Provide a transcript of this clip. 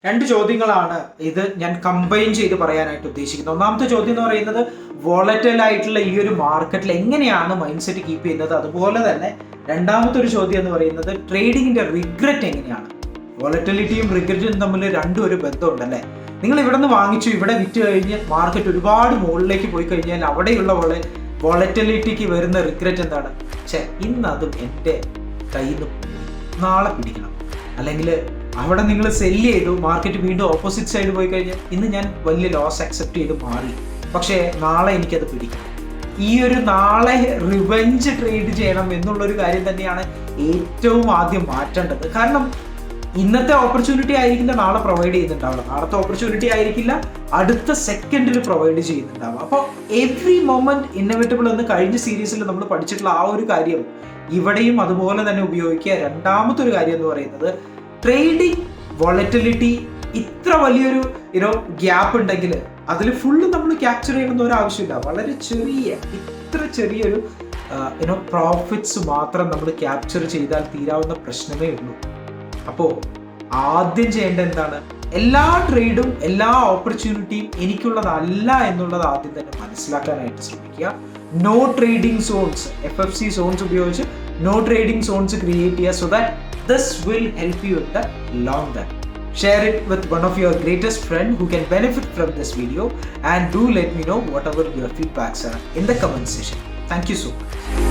രണ്ട് ചോദ്യങ്ങളാണ് ഇത് ഞാൻ കമ്പൈൻ ചെയ്ത് പറയാനായിട്ട് ഉദ്ദേശിക്കുന്നത്. ഒന്നാമത്തെ ചോദ്യം എന്ന് പറയുന്നത് വോളറ്റൈൽ ആയിട്ടുള്ള ഈ ഒരു മാർക്കറ്റിൽ എങ്ങനെയാണ് മൈൻഡ് സെറ്റ് കീപ്പ് ചെയ്യുന്നത്, അതുപോലെ തന്നെ രണ്ടാമത്തെ ഒരു ചോദ്യം എന്ന് പറയുന്നത് ട്രേഡിങ്ങിന്റെ റിഗ്രറ്റ് എങ്ങനെയാണ്. വോളറ്റിലിറ്റിയും റിഗ്രറ്റും തമ്മിൽ രണ്ടും ഒരു ബന്ധമുണ്ടല്ലേ. നിങ്ങൾ ഇവിടെ നിന്ന് വാങ്ങിച്ചു, ഇവിടെ വിറ്റ് കഴിഞ്ഞ് മാർക്കറ്റ് ഒരുപാട് മുകളിലേക്ക് പോയി കഴിഞ്ഞാൽ അവിടെയുള്ള വോളറ്റിലിറ്റിക്ക് വരുന്ന റിഗ്രറ്റ് എന്താണ്? ഇന്ന് അതും എൻ്റെ കയ്യിൽ നിന്ന് നാളെ പിടിക്കണം, അല്ലെങ്കിൽ അവിടെ നിങ്ങൾ സെല്ല് ചെയ്തു, മാർക്കറ്റ് വീണ്ടും ഓപ്പോസിറ്റ് സൈഡ് പോയി കഴിഞ്ഞാൽ ഇന്ന് ഞാൻ വലിയ ലോസ് അക്സെപ്റ്റ് ചെയ്ത് മാറി, പക്ഷേ നാളെ എനിക്കത് പിടിക്കണം. ഈ ഒരു നാളെ റിവെഞ്ച് ട്രേഡ് ചെയ്യണം എന്നുള്ളൊരു കാര്യം തന്നെയാണ് ഏറ്റവും ആദ്യം മാറ്റേണ്ടത്. കാരണം ഇന്നത്തെ ഓപ്പർച്യൂണിറ്റി ആയിരിക്കില്ല നാളെ പ്രൊവൈഡ് ചെയ്യുന്നുണ്ടാവുക, നാളത്തെ ഓപ്പർച്യൂണിറ്റി ആയിരിക്കില്ല അടുത്ത സെക്കൻഡിൽ പ്രൊവൈഡ് ചെയ്യുന്നുണ്ടാവുക. അപ്പോൾ എവറി മൊമെന്റ് ഇന്നവിറ്റബിൾ എന്ന് കഴിഞ്ഞ സീരീസിൽ നമ്മൾ പഠിച്ചിട്ടുള്ള ആ ഒരു കാര്യം ഇവിടെയും അതുപോലെ തന്നെ ഉപയോഗിക്കുക. രണ്ടാമത്തെ ഒരു കാര്യം എന്ന് പറയുന്നത് ട്രേഡിംഗ് വോളറ്റിലിറ്റി ഇത്ര വലിയൊരു ഗ്യാപ്പ് ഉണ്ടെങ്കിൽ അതിൽ ഫുള്ള് നമ്മൾ ക്യാപ്ചർ ചെയ്യണമെന്ന് ഒരു ആവശ്യമില്ല. വളരെ ഇത്ര ചെറിയൊരു പ്രോഫിറ്റ്സ് മാത്രം നമ്മൾ ക്യാപ്ചർ ചെയ്താൽ തീരാവുന്ന പ്രശ്നമേ ഉള്ളൂ. അപ്പോൾ ആദ്യം ചെയ്യേണ്ടത് എന്താണ്? എല്ലാ ട്രേഡും എല്ലാ ഓപ്പർച്യൂണിറ്റിയും എനിക്കുള്ളതല്ല എന്നുള്ളത് ആദ്യം തന്നെ മനസ്സിലാക്കാനായിട്ട് ശ്രമിക്കുക. No trading zones, FFC zones ഉപയോഗിച്ച് നോ ട്രേഡിംഗ് സോൺസ് ക്രിയേറ്റ് ചെയ്യുക. So that this will help you in the long run. Share it with one of your greatest friend who can benefit from this video, and do let me know whatever your feedbacks are in the comment section. Thank you so much.